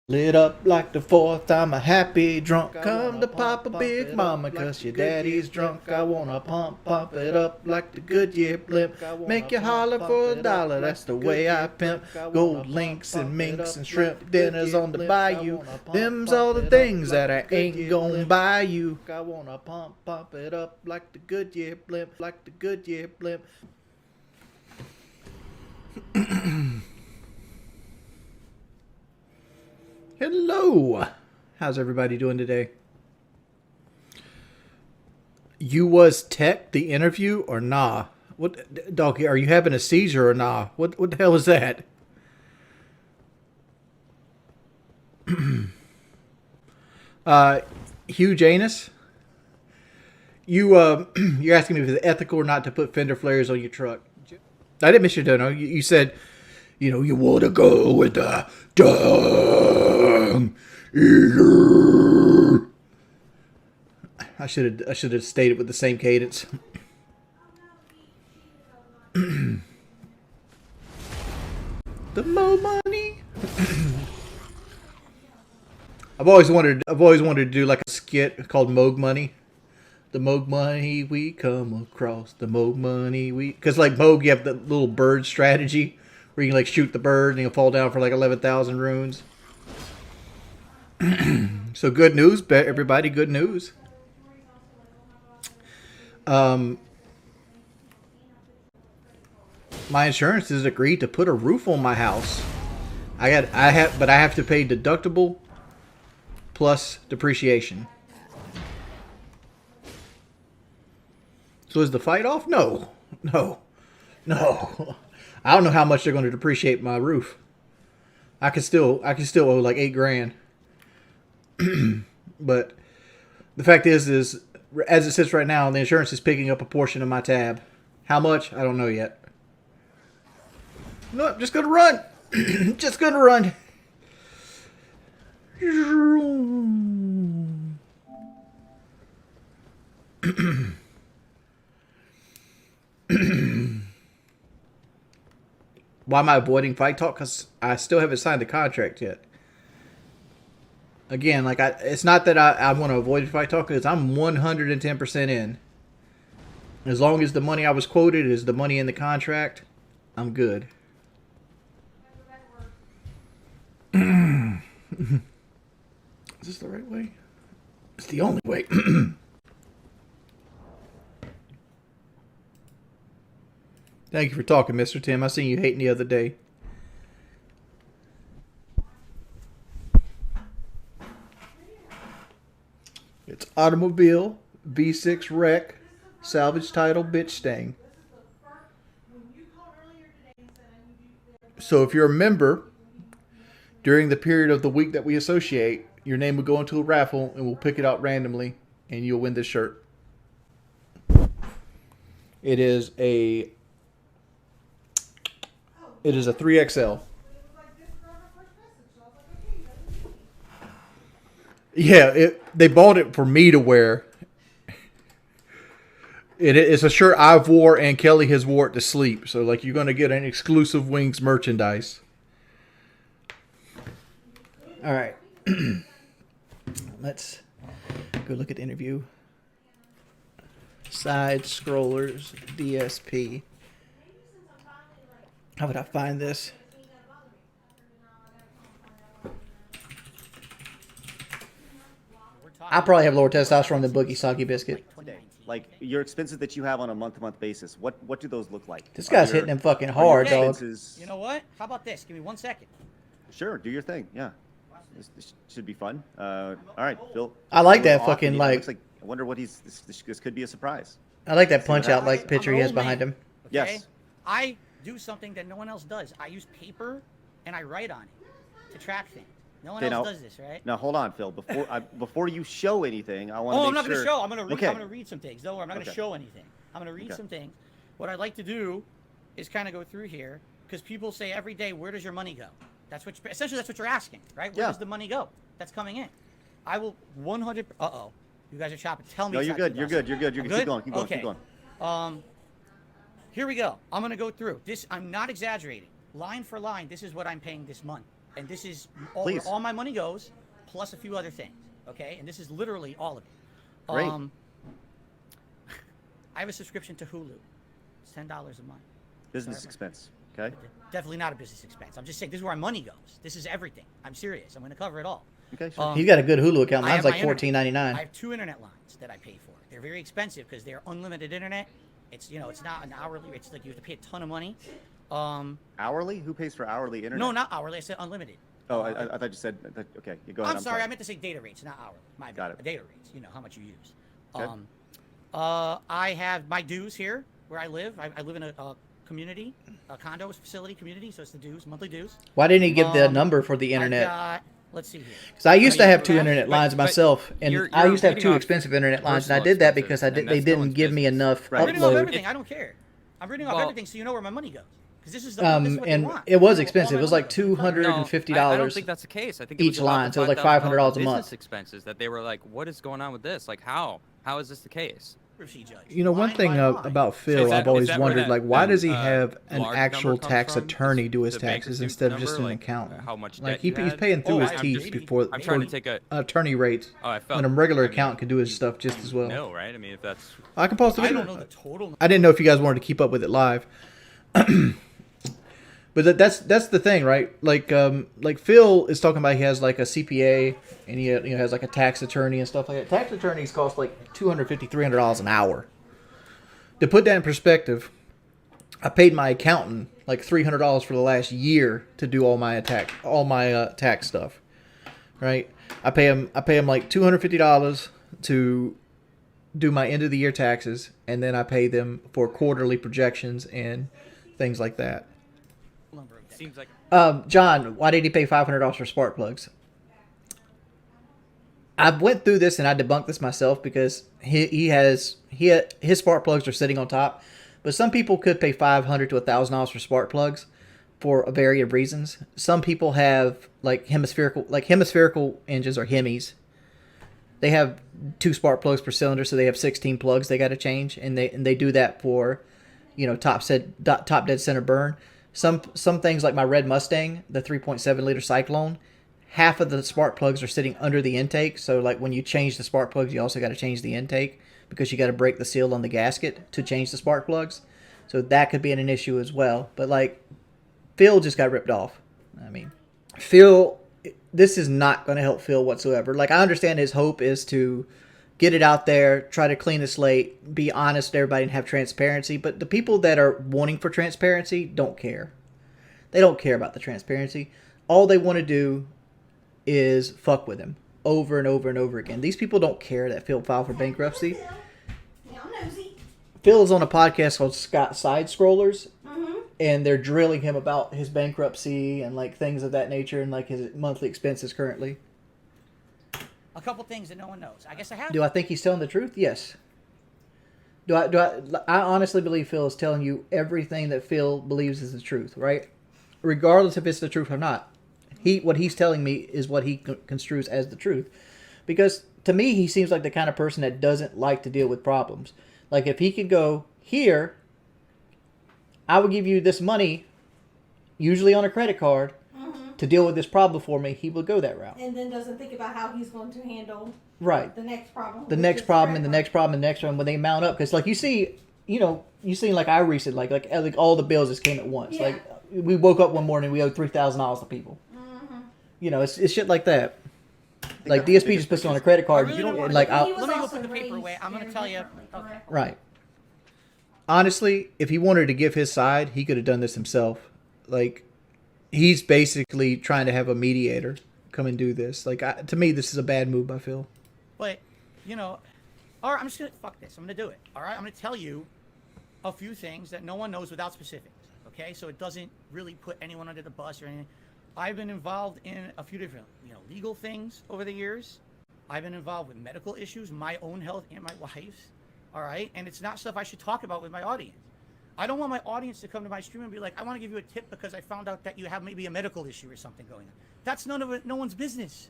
Lit up like the 4th, I'm a happy drunk. Come to Papa Big Mama, cause your daddy's drunk. I wanna pump it up like the Goodyear blimp. Make you holler for $1, that's the way I pimp. Gold links and minks and shrimp dinners on the bayou. Them's all the things that I ain't gonna buy you. I wanna pump it up like the Goodyear blimp, like the Goodyear blimp. Hello. How's everybody doing today? You was tech the interview or nah? What, doggy? Are you having a seizure or nah? What the hell is that? Huge anus. You're asking me if it's ethical or not to put fender flares on your truck. I didn't miss your dono. You said, you want to go with the dung eater. I should have stated with the same cadence. The mo money. I've always wanted to do like a skit called Moog Money. The Moog Money we come across. The Moog Money we... Because like Moog, you have the little bird strategy where you can like shoot the bird and he'll fall down for like 11,000 runes. So good news, everybody. Good news. My insurance has agreed to put a roof on my house. But I have to pay deductible plus depreciation. So is the fight off? No. I don't know how much they're going to depreciate my roof. I can still owe like $8,000. But the fact is as it sits right now, the insurance is picking up a portion of my tab. How much? I don't know yet. No, I'm just gonna run. Just gonna run. Why am I avoiding fight talk? Because I still haven't signed the contract yet. Again, like it's not that I want to avoid fight talk, because I'm 110% in. As long as the money I was quoted is the money in the contract, I'm good. Is this the right way? It's the only way. Thank you for talking, Mr. Tim. I seen you hating the other day. It's automobile, V6 wreck, salvage title, bitch stain. So if you're a member, during the period of the week that we associate, your name will go into a raffle and we'll pick it out randomly and you'll win this shirt. It is a 3XL. Yeah, they bought it for me to wear. It's a shirt I've wore and Kelly has wore it to sleep. So like you're going to get an exclusive Wings merchandise. All right. Let's go look at the interview. Side scrollers, DSP. How would I find this? I probably have lower testosterone than Boogie Soggy Biscuit. Like your expenses that you have on a month-to-month basis, what do those look like? This guy's hitting him fucking hard, dog. You know what? How about this? Give me 1 second. Sure, do your thing. Yeah, this should be fun. All right, Phil. I like that fucking like. I wonder what this could be a surprise. I like that punch out like picture he has behind him. Okay? Yes. I do something that no one else does. I use paper and I write on it to track things. No one else does this, right? Now hold on, Phil. Before you show anything, I want to. Oh, I'm not going to show. I'm going to read. Okay. I'm going to read some things. Don't worry. I'm not going to show anything. I'm going to read some things. What I'd like to do is kind of go through here because people say every day, "Where does your money go?" Essentially that's what you're asking, right? Where does the money go? That's coming in. I will 100. You guys are chopping. Tell me. No, you're good. You're good. You're good. You're good. Keep going. Keep going. Okay. Keep going. Here we go. I'm going to go through this. I'm not exaggerating. Line for line, this is what I'm paying this month. and this is Please. where all my money goes, plus a few other things. Okay, and this is literally all of it. Great. I have a subscription to Hulu. It's $10 a month. Business expense. Okay. Definitely not a business expense. I'm just saying this is where my money goes. This is everything. I'm serious. I'm going to cover it all. Okay. Sure. He's got a good Hulu account. I Mine's have like my $14.99. I have 2 internet lines that I pay for. They're very expensive because they're unlimited internet. It's it's not an hourly. It's like you have to pay a ton of money. Hourly? Who pays for hourly internet? No, not hourly. I said unlimited. Oh, I thought you said that. Okay, you go ahead. I'm sorry. I meant to say data rates, not hourly. My Got bad. it. Data rates. You know how much you use. Okay. I have my dues here where I live. I live in a community, a condo facility community. So it's the dues, monthly dues. Why didn't he give the number for the internet? Let's see here. Because I used to have 2 but- internet lines but myself, and you're I used to have reading 2 off expensive internet lines, and I personal did that expenses, because and they that's no didn't one's give me business. enough Right. I'm reading off upload. everything. I don't care. I'm reading off Well- everything so you know where my money goes. Because this is the this is what they And want. it was All expensive. my It was money like goes. $250 I don't think that's the case. I think it each was about line, the so it was like $5,000 $500 a month. business expenses that they were like, what is going on with this? Like, how is this the case? Judge. You know, one Line thing by line. about Is Phil, that- I've always is that where wondered, that- like, why that, does he have an large actual number comes tax from? attorney do his The taxes bankruptcy instead of just number, an like, accountant? how much Like debt you he's had? paying through Oh, his I'm teeth maybe- before I'm trying to for take a. attorney rates. Oh, I felt. When a regular I mean, accountant can do his stuff just as well. No, right? I mean, if that's. I can post the I video. don't know the total. I didn't know if you guys wanted to keep up with it live. But that's the thing, right? Like Phil is talking about he has like a CPA and he has like a tax attorney and stuff like that. Tax attorneys cost like $250, $300 an hour. To put that in perspective, I paid my accountant like $300 for the last year to do all my tax stuff. Right? I pay him like $250 to do my end of the year taxes, and then I pay them for quarterly projections and things like that. Seems like. John, why did he pay $500 for spark plugs? I went through this and I debunked this myself because his spark plugs are sitting on top, but some people could pay $500 to $1,000 for spark plugs for a variety of reasons. Some people have like hemispherical engines or Hemis. They have 2 spark plugs per cylinder, so they have 16 plugs they got to change, and they do that for, top dead center burn. Some things like my red Mustang, the 3.7 liter Cyclone, half of the spark plugs are sitting under the intake. So like when you change the spark plugs, you also got to change the intake because you got to break the seal on the gasket to change the spark plugs. So that could be an issue as well. But like Phil just got ripped off. I mean, Phil, this is not going to help Phil whatsoever. Like I understand his hope is to get it out there, try to clean the slate, be honest with everybody, and have transparency. But the people that are wanting for transparency don't care. They don't care about the transparency. All they want to do is fuck with him over and over and over again. These people don't care that Phil filed for bankruptcy. Yeah, I'm nosy. Phil is on a podcast called Scott Side Scrollers, and they're drilling him about his bankruptcy and like things of that nature and like his monthly expenses currently. A couple things that no one knows. I guess I have. Do I think he's telling the truth? Yes. I honestly believe Phil is telling you everything that Phil believes is the truth, right? Regardless if it's the truth or not. What he's telling me is what he construes as the truth. Because to me, he seems like the kind of person that doesn't like to deal with problems. Like if he could go, here, I would give you this money, usually on a credit card, to deal with this problem for me, he would go that route. And then doesn't think about how he's going to handle Right. the next problem. The which next is problem credit and the card. next problem and the next one when they mount up. Because like you see, you seen like I recently, like all the bills just came at once. Yeah. Like we woke up one morning, we owed $3,000 to people. It's shit like that. Like DSP just puts it on a credit card. I really don't and wanna- like He I'll, was Let me go also put the paper away. raised I'm gonna very tell you- differently, okay. correct? right. Honestly, if he wanted to give his side, he could have done this himself. Like he's basically trying to have a mediator come and do this. Like to me, this is a bad move by Phil. But, all right, I'm just going to fuck this. I'm going to do it. All right, I'm going to tell you a few things that no one knows without specifics. Okay, so it doesn't really put anyone under the bus or anything. I've been involved in a few different, legal things over the years. I've been involved with medical issues, my own health and my wife's. All right, and it's not stuff I should talk about with my audience. I don't want my audience to come to my stream and be like, I want to give you a tip because I found out that you have maybe a medical issue or something going on. That's no one's business.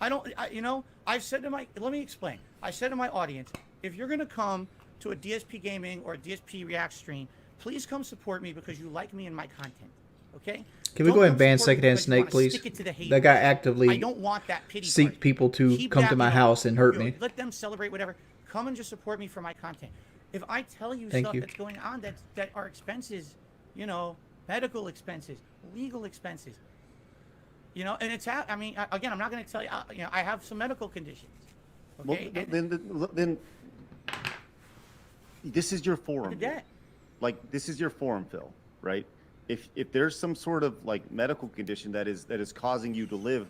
I've said to let me explain. I said to my audience, if you're going to come to a DSP Gaming or a DSP React stream, please come support me because you like me and my content. Okay? Can we Don't go ahead and come ban support me Secondhand because you Snake, wanna please? stick it to the haters. That guy I actively don't want that pity seek party. people to Keep come that, to my you know, house and hurt you know, me. Let them celebrate whatever. Come and just support me for my content. If I tell you Thank stuff you. that's going on that are expenses, you know, medical expenses, legal expenses, you know, and it's I mean, again, I'm not going to tell you. You know, I have some medical conditions. Okay. Well, then, this is your forum. The debt. Like, this is your forum, Phil, right? If there's some sort of like medical condition that is causing you to live,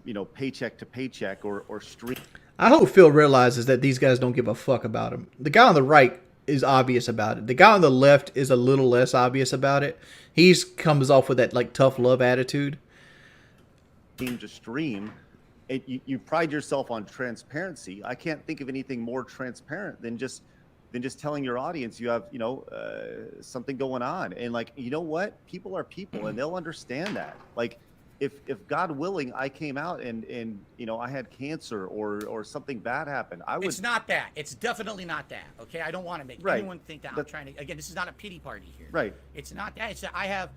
you know, paycheck to paycheck or stream. I hope Phil realizes that these guys don't give a fuck about him. The guy on the right is obvious about it. The guy on the left is a little less obvious about it. He's comes off with that like tough love attitude. To stream, and you pride yourself on transparency. I can't think of anything more transparent than just telling your audience you have, you know, something going on. And like, you know what? People are people, and they'll understand that. Like, if God willing, I came out and you know, I had cancer or something bad happened, I would. It's not that. It's definitely not that. Okay, I don't want to make anyone think that I'm trying to. Again, this is not a pity party here. Right. It's not that. It's that I have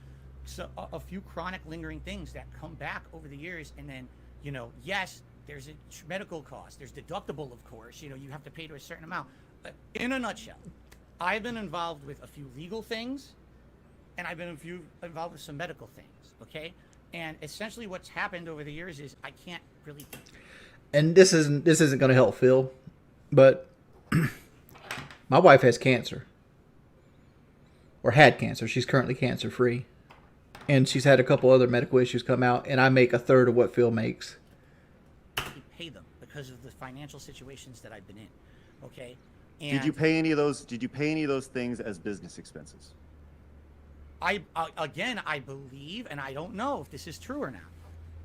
a few chronic lingering things that come back over the years, and then, you know, yes, there's a medical cost. There's deductible, of course. You know, you have to pay to a certain amount. But in a nutshell, I've been involved with a few legal things, and I've been involved with some medical things. Okay. And essentially, what's happened over the years is I can't really. And this isn't going to help Phil, but my wife has cancer, or had cancer. She's currently cancer free, and she's had a couple other medical issues come out. And I make a third of what Phil makes. Pay them because of the financial situations that I've been in. Okay. And Did you pay any of those? Did you pay any of those things as business expenses? Again, I believe, and I don't know if this is true or not.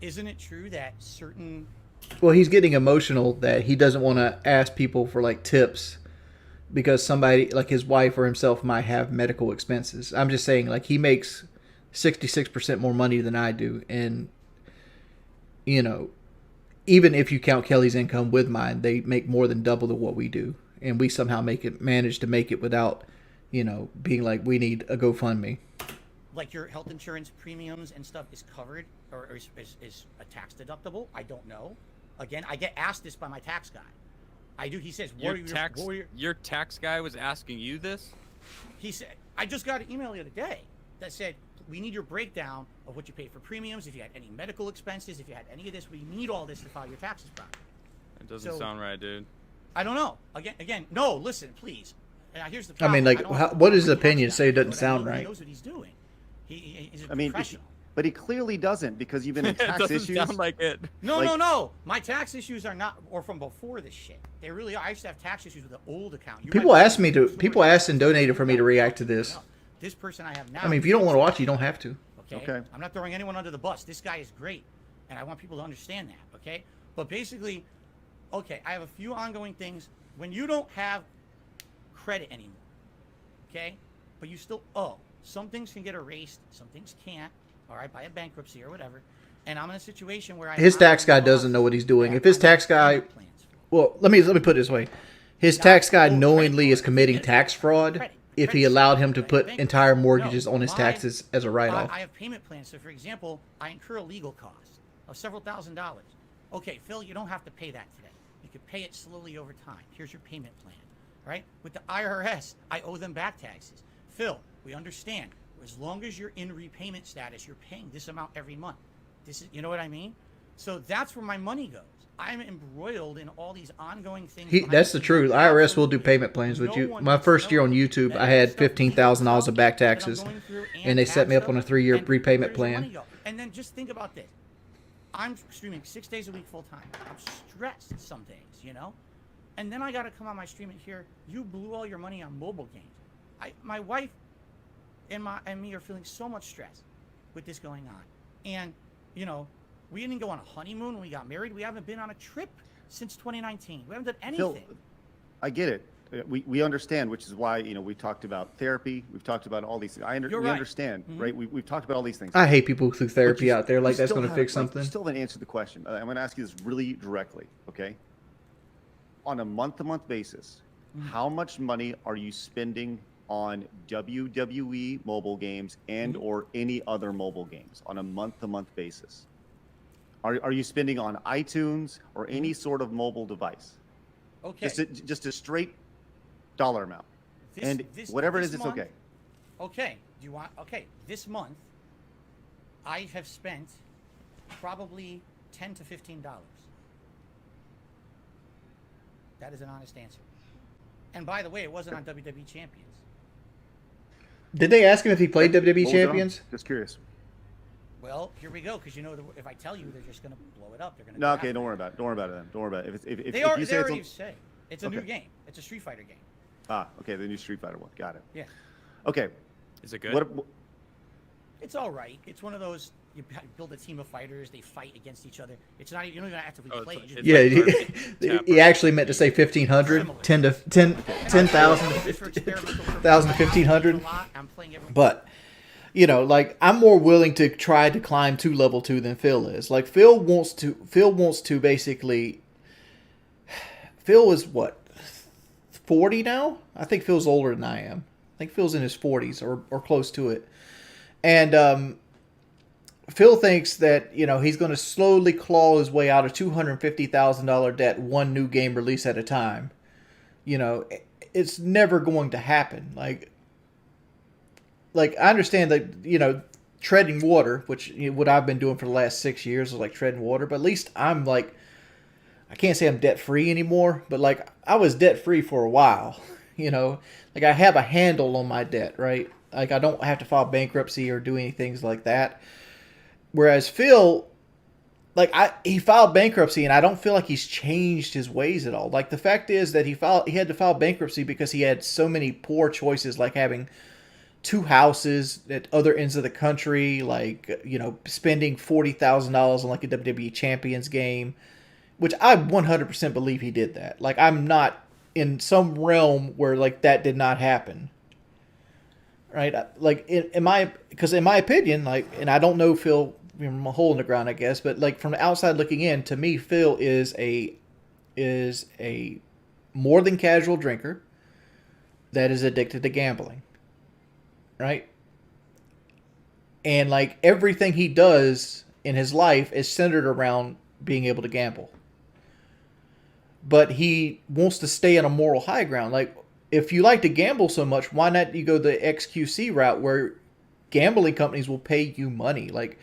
Isn't it true that certain... Well, he's getting emotional that he doesn't want to ask people for like tips because somebody like his wife or himself might have medical expenses. I'm just saying, like, he makes 66% more money than I do. And, you know, even if you count Kelly's income with mine, they make more than double of what we do. And we somehow manage to make it without, you know, being like, we need a GoFundMe. Like your health insurance premiums and stuff is covered or is a tax deductible? I don't know. Again, I get asked this by my tax guy. I do. He says, your tax guy was asking you this? He said, I just got an email the other day that said, we need your breakdown of what you paid for premiums, if you had any medical expenses, if you had any of this. We need all this to file your taxes properly. It doesn't sound right, dude. I don't know. Again, no, listen, please. Here's the I problem. mean, like, what does his opinion say? It doesn't sound right. He knows what he's doing. He's a I mean, professional. but he clearly doesn't, because you've been in tax It doesn't issues. sound like it. No. My tax issues are not, or from before this shit. They really are. I used to have tax issues with the old account. People asked and donated for me to react to this. This person I have now. I mean, if you don't want to watch, you don't have to. Okay. I'm not throwing anyone under the bus. This guy is great, and I want people to understand that. Okay. But basically, okay, I have a few ongoing things. When you don't have credit anymore, okay, but you still owe. Some things can get erased, some things can't, all right, by a bankruptcy or whatever. And I'm in a situation where his tax guy doesn't know what he's doing. If his tax guy, well, let me put it this way: his tax guy knowingly is committing tax fraud if he allowed him to put entire mortgages on his taxes as a write-off. I have payment plans. So, for example, I incur a legal cost of several $1,000s. Okay, Phil, you don't have to pay that today. You can pay it slowly over time. Here's your payment plan, right? With the IRS, I owe them back taxes. Phil, we understand. As long as you're in repayment status, you're paying this amount every month. This is, you know what I mean? So that's where my money goes. I'm embroiled in all these ongoing things. That's the truth. IRS will do payment plans with you. My first year on YouTube, I had $15,000 of back taxes, and they set me up on a 3-year repayment plan. And then just think about this. I'm streaming 6 days a week full time. I'm stressed some days, you know? And then I got to come on my stream and hear, you blew all your money on mobile games. My wife and me are feeling so much stress with this going on. And, you know, we didn't go on a honeymoon when we got married. We haven't been on a trip since 2019. We haven't done anything. Phil, I get it. We understand, which is why, you know, we talked about therapy. We've talked about all these things. We understand, right? We've talked about all these things. I hate people through therapy out there. Like, that's going to fix something. You still haven't answered the question. I'm going to ask you this really directly, okay? On a month-to-month basis, how much money are you spending on WWE mobile games and or any other mobile games on a month-to-month basis? Are you spending on iTunes or any sort of mobile device? Okay. Just a straight dollar amount. Whatever it is, it's month, okay. Okay. Do you want? Okay. This month, I have spent probably $10 to $15. That is an honest answer. And by the way, it wasn't on WWE Champions. Did they ask him if he played WWE What was it on? Champions? Just curious. Well, here we go, because if I tell you, they're just going to blow it up. They're going to. No, okay, don't worry about it. Don't worry about it then. Don't worry about it. If They you say already it's say it's a new game. It's a Street Fighter game. okay, the new Street Fighter one. Got it. Yeah. Okay. Is it good? It's all right. It's one of those, you build a team of fighters, they fight against each other. It's not, you don't even actively play it. Yeah, he actually meant to say 1,500, 10,000 to 1,500. But, you know, like, I'm more willing to try to climb to level 2 than Phil is. Like, Phil wants to basically, Phil is what, 40 now? I think Phil's older than I am. I think Phil's in his 40s or close to it. And Phil thinks that, you know, he's going to slowly claw his way out of $250,000 debt, one new game release at a time. You know, it's never going to happen. Like I understand that, you know, treading water, which, you know, what I've been doing for the last 6 years is like treading water. But at least I'm like, I can't say I'm debt free anymore, but like I was debt free for a while. You know, like I have a handle on my debt, right? Like I don't have to file bankruptcy or do any things like that. Whereas Phil, like he filed bankruptcy, and I don't feel like he's changed his ways at all. Like the fact is that he had to file bankruptcy because he had so many poor choices, like having 2 houses at other ends of the country, like, you know, spending $40,000 on like a WWE Champions game, which I 100% believe he did that. Like I'm not in some realm where like that did not happen. Right? Like in my opinion, like, and I don't know Phil from a hole in the ground, I guess, but like from the outside looking in, to me, Phil is a more than casual drinker that is addicted to gambling. Right? And like everything he does in his life is centered around being able to gamble. But he wants to stay on a moral high ground. Like, if you like to gamble so much, why not you go the XQC route where gambling companies will pay you money? Like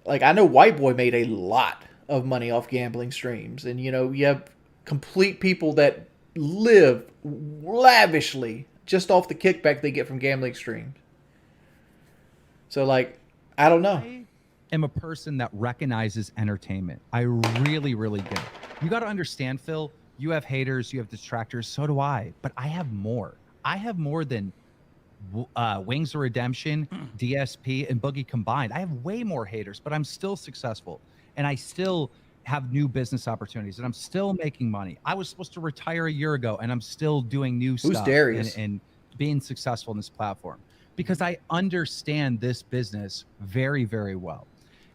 I know White Boy made a lot of money off gambling streams. And, you know, you have complete people that live lavishly just off the kickback they get from gambling streams. So, like, I don't know. I am a person that recognizes entertainment. I really, really do. You got to understand, Phil, you have haters, you have detractors, so do I. But I have more. I have more than Wings of Redemption, DSP, and Boogie combined. I have way more haters, but I'm still successful. And I still have new business opportunities, and I'm still making money. I was supposed to retire a year ago, and I'm still doing new stuff and being successful in this platform because I understand this business very, very well.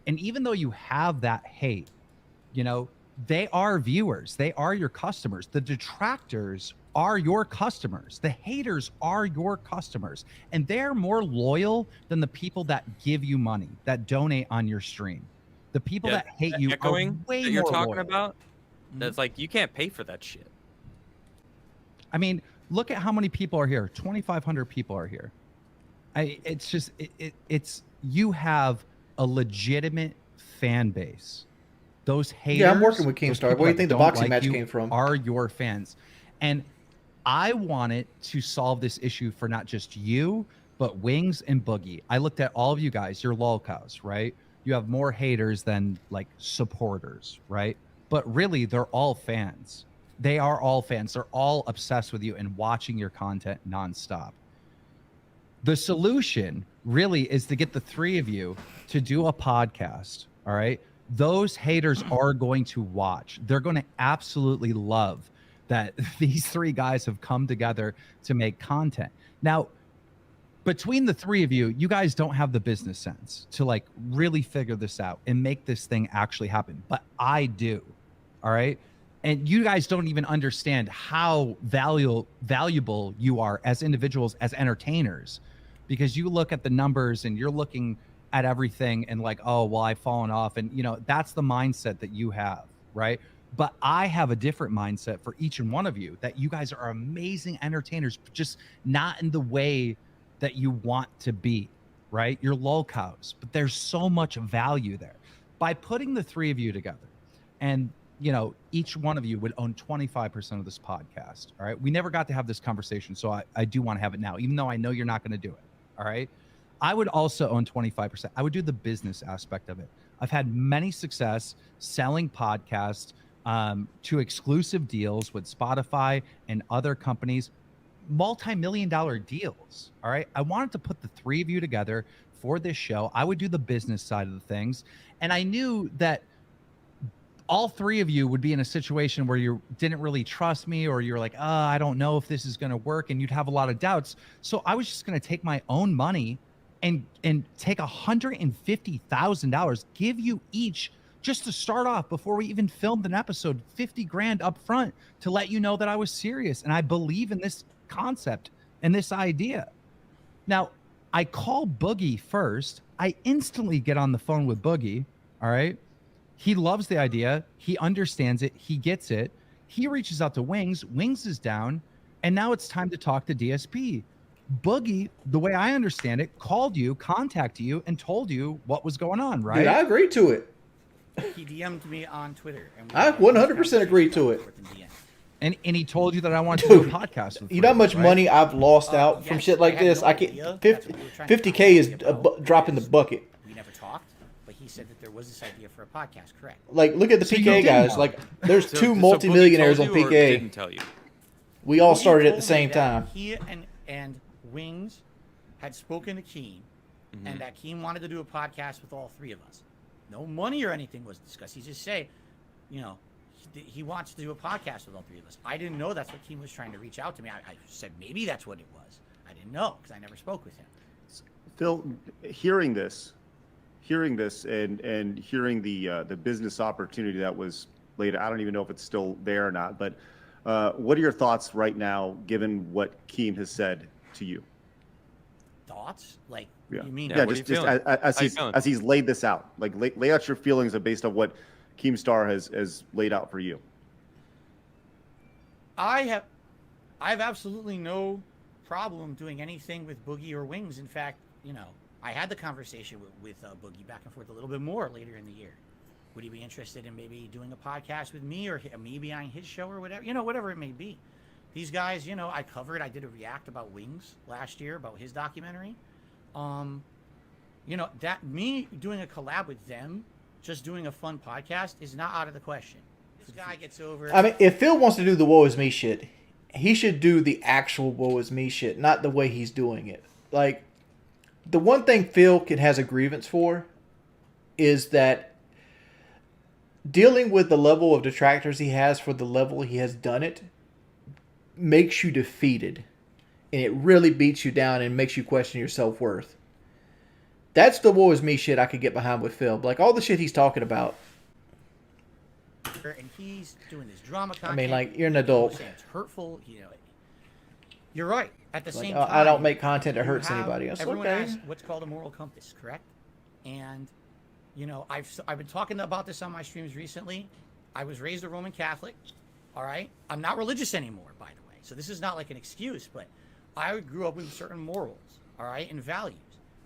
And even though you have that hate, you know, they are viewers. They are your customers. The detractors are your customers. The haters are your customers. And they're more loyal than the people that give you money, that donate on your stream. The people that hate you are way that more you're talking loyal. about, that's like, you can't pay for that shit. I mean, look at how many people are here. 2,500 people are here. It's just, it's you have a legitimate fan base. Those haters. Yeah, I'm working with Keemstar. Where do you think the boxing match came from? Are your fans. And I wanted to solve this issue for not just you, but Wings and Boogie. I looked at all of you guys, you're lolcows, right? You have more haters than like supporters, right? But really, they're all fans. They are all fans. They're all obsessed with you and watching your content nonstop. The solution really is to get the 3 of you to do a podcast, all right? Those haters are going to watch. They're going to absolutely love that these 3 guys have come together to make content. Now, between the 3 of you, you guys don't have the business sense to like really figure this out and make this thing actually happen. But I do. All right. And you guys don't even understand how valuable you are as individuals, as entertainers, because you look at the numbers and you're looking at everything and like, oh, well, I've fallen off. And, you know, that's the mindset that you have, right? But I have a different mindset for each and one of you, that you guys are amazing entertainers, just not in the way that you want to be, right? You're lolcows, but there's so much value there. By putting the three of you together, and you know, each one of you would own 25% of this podcast. All right. We never got to have this conversation. So I do want to have it now, even though I know you're not going to do it. All right. I would also own 25%. I would do the business aspect of it. I've had many success selling podcasts to exclusive deals with Spotify and other companies, multi-million-dollar deals. All right. I wanted to put the three of you together for this show. I would do the business side of the things. And I knew that all three of you would be in a situation where you didn't really trust me, or you're like, I don't know if this is going to work, and you'd have a lot of doubts. So I was just going to take my own money and take $150,000, give you each, just to start off before we even filmed an episode, 50 grand up front, to let you know that I was serious and I believe in this concept and this idea. Now, I call Boogie first. I instantly get on the phone with Boogie. All right. He loves the idea. He understands it. He gets it. He reaches out to Wings. Wings is down. And now it's time to talk to DSP. Boogie, the way I understand it, called you, contacted you, and told you what was going on, right? Dude, I agree to it. He DM'd me on Twitter. And I 100% agree to it. And he told you that I wanted to do a podcast with You know how much right? money I've lost out from yes, shit like I had this? no I idea. can That's what we were trying to 50K talk is about. a drop in the bucket. We never talked, but he said that there was this idea for a podcast, correct? Like, look at the So you PK didn't guys. know. Like, there's So two Boogie multimillionaires on told you or PK. didn't tell you? We all He started at told the me same that time. He and Wings had spoken to Keem, Mm-hmm. and that Keem wanted to do a podcast with all three of us. No money or anything was discussed. He just say, you know, he wants to do a podcast with all three of us. I didn't know that's what Keem was trying to reach out to me. I said maybe that's what it was. I didn't know because I never spoke with him. Phil, hearing this and hearing the business opportunity that was laid, I don't even know if it's still there or not, but what are your thoughts right now, given what Keem has said to you? Thoughts? Like, Yeah. you mean? Yeah, what are you just feeling? as he's laid this out, like lay out your feelings based on what Keemstar has laid out for you. I have absolutely no problem doing anything with Boogie or Wings. In fact, you know, I had the conversation with Boogie back and forth a little bit more later in the year. Would he be interested in maybe doing a podcast with me, or me being on his show, or whatever, you know, whatever it may be. These guys, you know, I did a react about Wings last year, about his documentary. You know, that me doing a collab with them, just doing a fun podcast, is not out of the question. This guy gets over. I mean, if Phil wants to do the woe is me shit, he should do the actual woe is me shit, not the way he's doing it. Like, the one thing Phil has a grievance for is that dealing with the level of detractors he has for the level he has done it makes you defeated. And it really beats you down and makes you question your self-worth. That's the woe is me shit I could get behind with Phil. Like, all the shit he's talking about. And he's doing this drama content. I mean, like, you're an People adult. saying it's hurtful, you know. You're right. At the Like, same oh, time, I don't make content that you hurts have- anybody. That's everyone okay. has what's called a moral compass, correct? And you know, I've been talking about this on my streams recently. I was raised a Roman Catholic. All right, I'm not religious anymore, by the way. So this is not like an excuse, but I grew up with certain morals, all right, and values.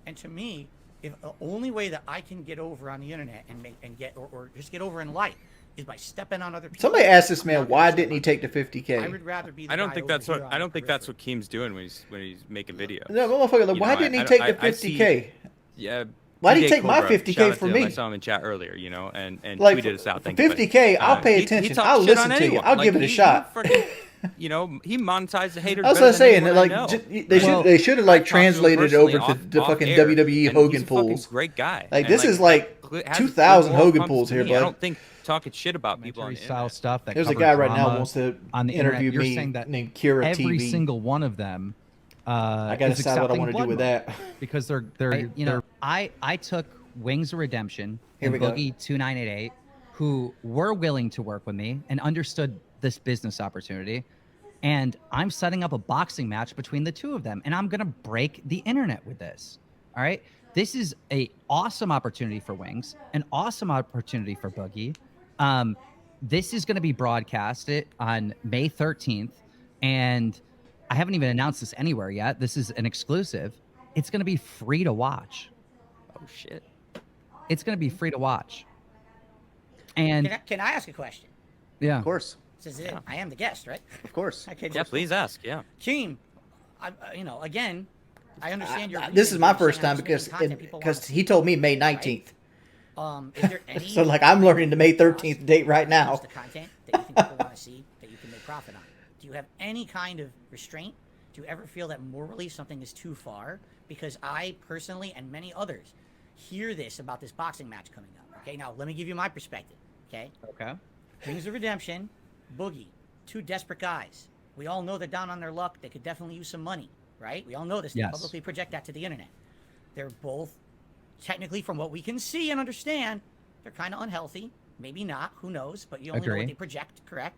And to me, if the only way that I can get over on the internet and get or just get over in life is by stepping on other people. Somebody asked this man, I'm not why gonna didn't he step take the on- 50K? I would rather be. The I don't guy think over that's what here on I the don't think that's periphery. what Keem's doing when he's making videos. No, motherfucker, like, You why know, didn't he I- take I- the I see- 50K? Yeah. Why did he TJ take my Cobra, 50K shout out for to him. me? I saw him in chat earlier, you know, and Like, tweeted us out. for Thank you, buddy. 50K, I'll pay He attention. talks I'll shit listen on to you. anyone. I'll Like, give it a he shot. freaking, you know, he monetized the haters. That's better what I'm than saying. anyone Like, I know. they should have like I've talked to him translated it over personally to the off fucking air, WWE and Hogan he's a fucking pools. Great guy. Like, And, this is like has 2,000 moral Hogan compass pools to here, me. bud. I don't think talking shit about people on the Style internet. stuff that There's a cover guy right now drama who wants to on the internet. interview You're me saying that named Kira every TV. single one of them I gotta is decide what I accepting want to do blood with money that. because they're I took Wings of Redemption Here and we go. Boogie 2988 who were willing to work with me and understood this business opportunity. And I'm setting up a boxing match between the two of them. And I'm going to break the internet with this. All right. This is a awesome opportunity for Wings, an awesome opportunity for Boogie. This is going to be broadcasted on May 13th. And I haven't even announced this anywhere yet. This is an exclusive. It's going to be free to watch. Oh shit. It's going to be free to watch. And Can I ask a question? yeah, Of course. This is it. I am the guest, right? Of course. Okay, Yeah, please ask. Yeah. Team, again, I understand your. This is my reason for first saying I'm time just making content people wanna because see, he told me May 19th. Is there any? So like I'm learning the May 13th date right now. The content that you think people want to see that you can make profit on. Do you have any kind of restraint? Do you ever feel that morally something is too far? Because I personally and many others hear this about this boxing match coming up. Okay, now let me give you my perspective. Okay. okay. Wings of Redemption, Boogie, two desperate guys. We all know they're down on their luck. They could definitely use some money, right? We all know this. They Yes. publicly project that to the internet. They're both, technically, from what we can see and understand, they're kind of unhealthy. Maybe not. Who knows? But you only know Agree. what they project, correct?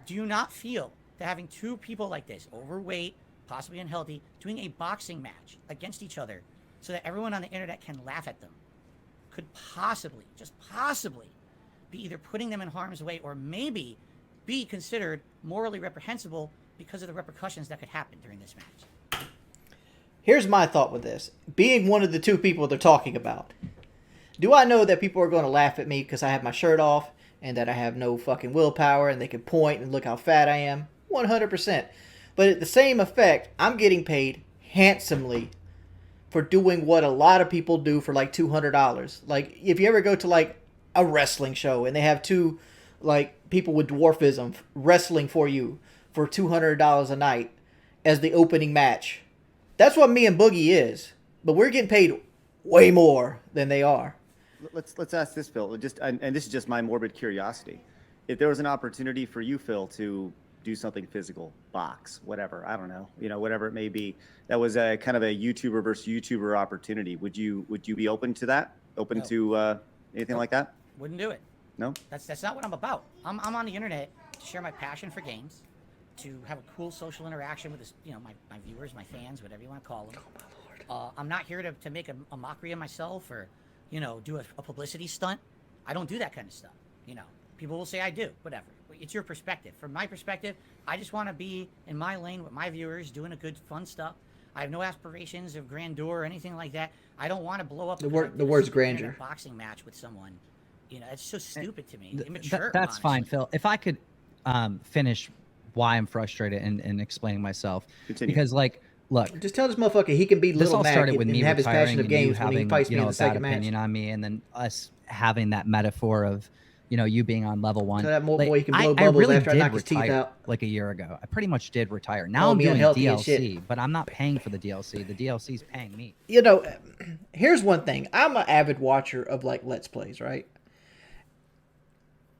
Do you not feel that having two people like this, overweight, possibly unhealthy, doing a boxing match against each other so that everyone on the internet can laugh at them could possibly, just possibly, be either putting them in harm's way or maybe be considered morally reprehensible because of the repercussions that could happen during this match? Here's my thought with this. Being one of the two people they're talking about, do I know that people are going to laugh at me because I have my shirt off and that I have no fucking willpower and they can point and look how fat I am? 100%. But at the same effect, I'm getting paid handsomely for doing what a lot of people do for like $200. Like if you ever go to like a wrestling show and they have two like people with dwarfism wrestling for you for $200 a night as the opening match. That's what me and Boogie is. But we're getting paid way more than they are. Let's ask this, Phil. And this is just my morbid curiosity. If there was an opportunity for you, Phil, to do something physical, box, whatever, I don't know, whatever it may be, that was a kind of a YouTuber versus YouTuber opportunity. Would you be open to that? Open No. to anything like that? Wouldn't do it. No. That's not what I'm about. I'm on the internet to share my passion for games, to have a cool social interaction with this, my viewers, my fans, whatever you want to call them. I'm not here to make a mockery of myself or, do a publicity stunt. I don't do that kind of stuff. People will say I do, whatever. It's your perspective. From my perspective, I just want to be in my lane with my viewers, doing a good, fun stuff. I have no aspirations of grandeur or anything like that. I don't want to blow up The because I word's did a super grandeur. random boxing match with someone. It's so stupid to me. Immature. That's fine, honestly. Phil. If I could finish why I'm frustrated and explaining myself. Continue. Because, like, look, Just tell this motherfucker he can be this Little all Mac started and with me have his retiring passion of and you games when he having, fights me in a the bad second match. opinion on me, and then us having that metaphor of, you being on level one. Tell that boy he can I- blow I bubbles really after I did knock his teeth retire, out. like a year ago. I pretty much did retire. Now Oh, I'm me doing unhealthy as shit. DLC, but I'm not paying for the DLC. The DLC's paying me. Here's one thing. I'm an avid watcher of like Let's Plays, right?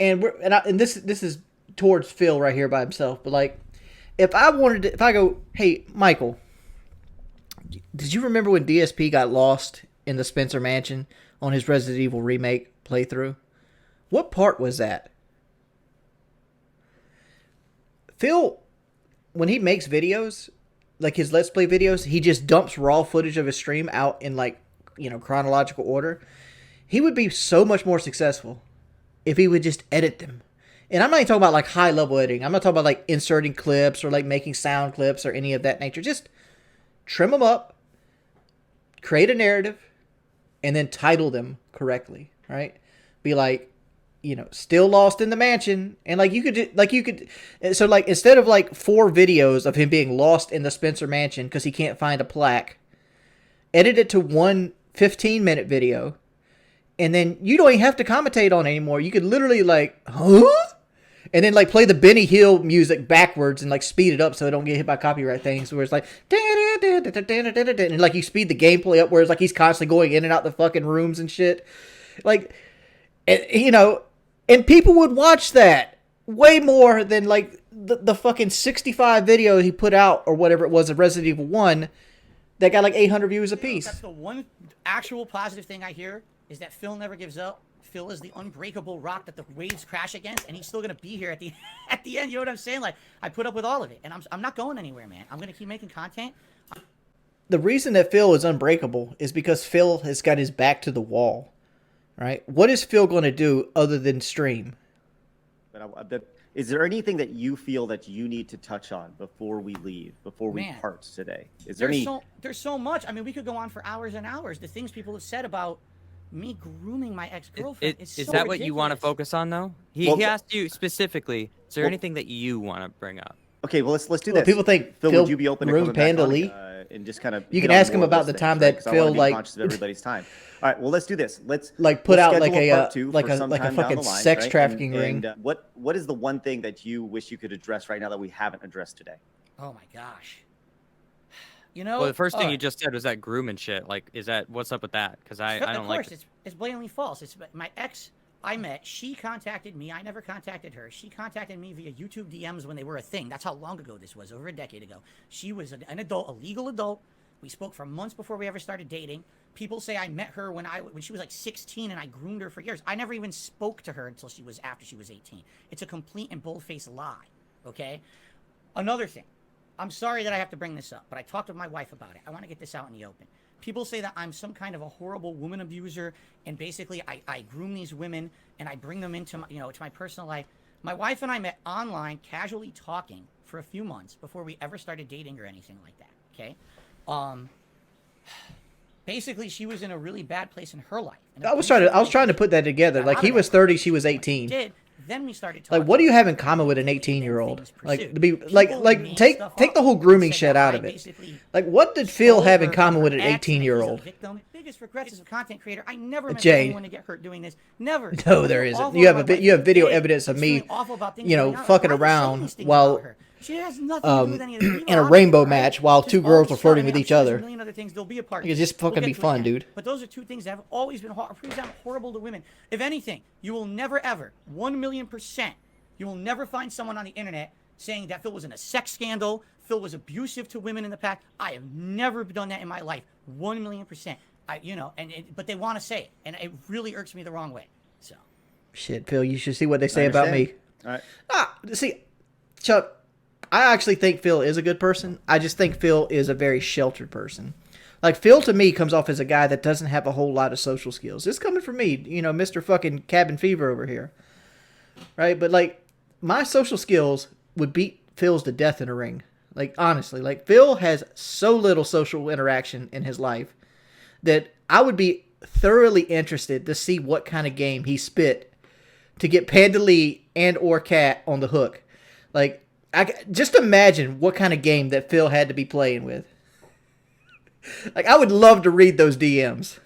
And this is towards Phil right here by himself, but like if I go, hey Michael, did you remember when DSP got lost in the Spencer Mansion on his Resident Evil remake playthrough? What part was that? Phil, when he makes videos, like his Let's Play videos, he just dumps raw footage of his stream out in like, chronological order. He would be so much more successful if he would just edit them. And I'm not even talking about like high level editing. I'm not talking about like inserting clips or like making sound clips or any of that nature. Just trim them up, create a narrative, and then title them correctly, right? Be like, still lost in the mansion. And so like instead of like 4 videos of him being lost in the Spencer Mansion because he can't find a plaque, edit it to one 15-minute video. And then you don't even have to commentate on it anymore. You could literally like, huh? And then like play the Benny Hill music backwards and like speed it up so it don't get hit by copyright things. Where it's like, and like you speed the gameplay up where it's like he's constantly going in and out the fucking rooms and shit. Like, and people would watch that way more than like the fucking 65 video he put out or whatever it was of Resident Evil 1 that got like 800 views a piece. That's the one actual positive thing I hear is that Phil never gives up. Phil is the unbreakable rock that the waves crash against, and he's still gonna be here at the at the end. You know what I'm saying? Like, I put up with all of it, and I'm not going anywhere, man. I'm gonna keep making content. The reason that Phil is unbreakable is because Phil has got his back to the wall, right? What is Phil going to do other than stream? But is there anything that you feel that you need to touch on before we leave, before we part today? Is there There's so much. I mean, we could go on for hours and hours. The things people have said about me grooming my ex-girlfriend is so Is that what you want to ridiculous. focus on, though? He asked you specifically, is there anything that you want to bring up? Okay, well, let's do Well, this. people think Phil, Phil would you be open to groomed coming back Panda on, Lee? And just kind of You hit can on ask him more of about those the time things, that right? 'Cause I wanna Phil, be like- conscious of everybody's time. All right, well, let's do this. Let's Like put we'll out like schedule a part two like for a sometime fucking down the line, sex right? trafficking ring. What is the one thing that you wish you could address right now that we haven't addressed today? Oh my gosh. You know. Well, the first thing all you right. just said was that groom and shit. Like, what's up with that? Because I don't Of like course, it's blatantly false. It's my ex I met. She contacted me. I never contacted her. She contacted me via YouTube DMs when they were a thing. That's how long ago this was, over a decade ago. She was an adult, a legal adult. We spoke for months before we ever started dating. People say I met her when she was like 16 and I groomed her for years. I never even spoke to her until after she was 18. It's a complete and bold-faced lie, okay? Another thing. I'm sorry that I have to bring this up, but I talked with my wife about it. I want to get this out in the open. People say that I'm some kind of a horrible woman abuser, and basically I groom these women and I bring them into to my personal life. My wife and I met online, casually talking for a few months before we ever started dating or anything like that. Okay, basically she was in a really bad place in her life. I was trying to put that together. Like he was 30, she was 18. Then we started talking. Like, what do you have in common with an 18-year-old? Like, to be like take the whole grooming shit out of it. Like, what did Phil have in common with an 18-year-old? Biggest regrets as a content creator, I never meant Jay. anyone to get hurt doing this. Never. No, there isn't. You have video evidence of me, fucking around while she has nothing to do with any of this. in a rainbow match while two girls were flirting with each other. They'll be a part. It's just fucking be fun, dude. But those are two things that have always been horrible to women. If anything, you will never ever, 1,000,000%, you will never find someone on the internet saying that Phil was in a sex scandal, Phil was abusive to women in the past. I have never done that in my life, 1,000,000%. But they want to say it, and it really irks me the wrong way. So, shit, Phil, you should see what they say about me. All right. See, Chuck, I actually think Phil is a good person. I just think Phil is a very sheltered person. Like, Phil to me comes off as a guy that doesn't have a whole lot of social skills. This coming from me, Mr. fucking cabin fever over here. Right? But, like, my social skills would beat Phil's to death in a ring. Like, honestly. Like, Phil has so little social interaction in his life that I would be thoroughly interested to see what kind of game he spit to get Panda Lee and or Cat on the hook. Like, just imagine what kind of game that Phil had to be playing with. Like, I would love to read those DMs.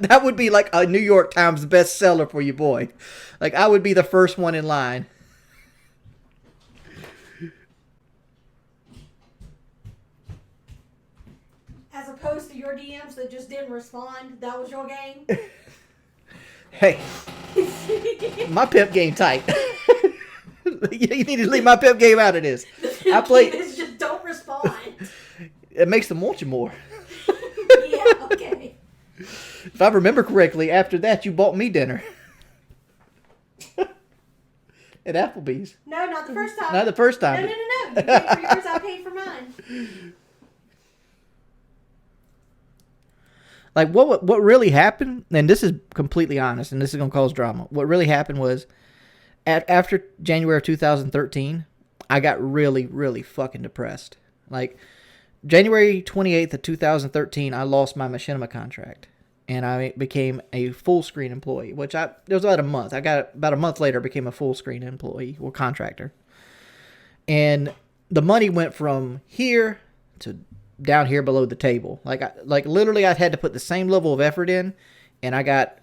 That would be like a New York Times bestseller for you, boy. Like, I would be the first one in line. As opposed to your DMs that just didn't respond, that was your game. Hey, my pimp game tight. You need to leave my pimp game out of this. I play. It's just don't respond. It makes them want you more. Yeah, okay. If I remember correctly, after that you bought me dinner at Applebee's. No, not the first time. Not the first time. No. You paid for yours, I paid for mine. Like, what really happened, and this is completely honest, and this is going to cause drama. What really happened was, after January of 2013, I got really, really fucking depressed. Like, January 28th of 2013, I lost my machinima contract, and I became a full-screen employee, which it was about a month. About a month later, I became a full-screen employee, or contractor. And the money went from here to down here below the table. Like literally I had to put the same level of effort in, and I got,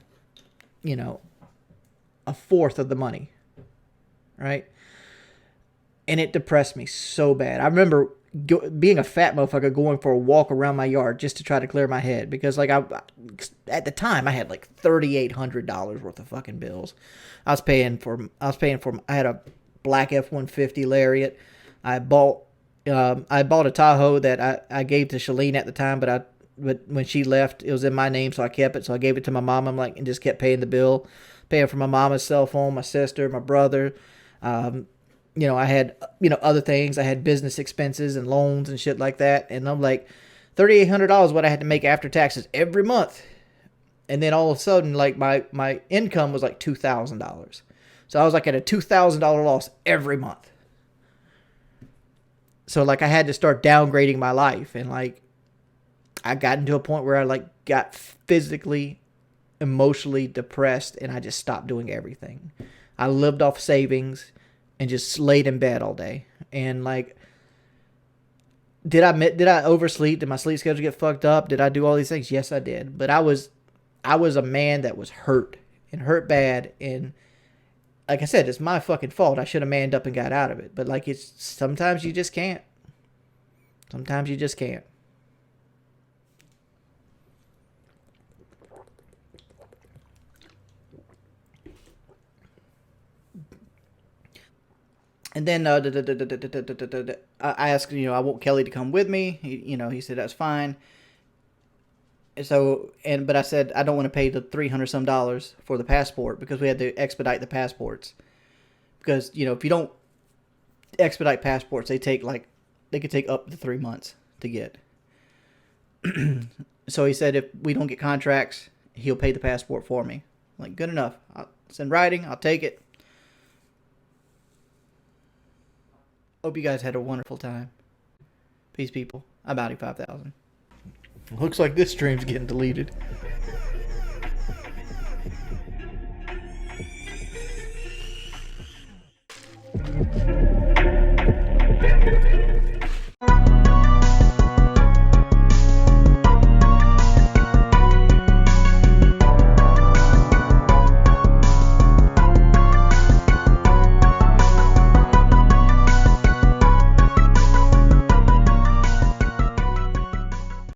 a fourth of the money. Right? And it depressed me so bad. I remember being a fat motherfucker going for a walk around my yard just to try to clear my head, because like at the time I had like $3,800 worth of fucking bills. I had a black F-150 Lariat. I bought a Tahoe that I gave to Shalene at the time, but when she left, it was in my name, so I kept it. So I gave it to my mom. And just kept paying the bill. paying for my mama's cell phone, my sister, my brother. You know, I had, you know, other things. I had business expenses and loans and shit like that. And I'm like, $3,800 what I had to make after taxes every month. And then all of a sudden, like my income was like $2,000. So I was like at a $2,000 loss every month. So like I had to start downgrading my life. And like I got into a point where I like got physically, emotionally depressed, and I just stopped doing everything. I lived off savings and just laid in bed all day. And like, did I oversleep? Did my sleep schedule get fucked up? Did I do all these things? Yes, I did. But I was a man that was hurt, and hurt bad. And like I said, it's my fucking fault. I should have manned up and got out of it. But like, it's sometimes you just can't. Sometimes you just can't. And then I asked, you know, I want Kelly to come with me. He said that's fine. So, but I said I don't want to pay the $300 some for the passport, because we had to expedite the passports. Because, you know, if you don't expedite passports, they could take up to 3 months to get. So he said if we don't get contracts, he'll pay the passport for me. I'm like, good enough. It's in writing. I'll take it. Hope you guys had a wonderful time. Peace, people. I'm Outie 5000. Looks like this stream's getting deleted.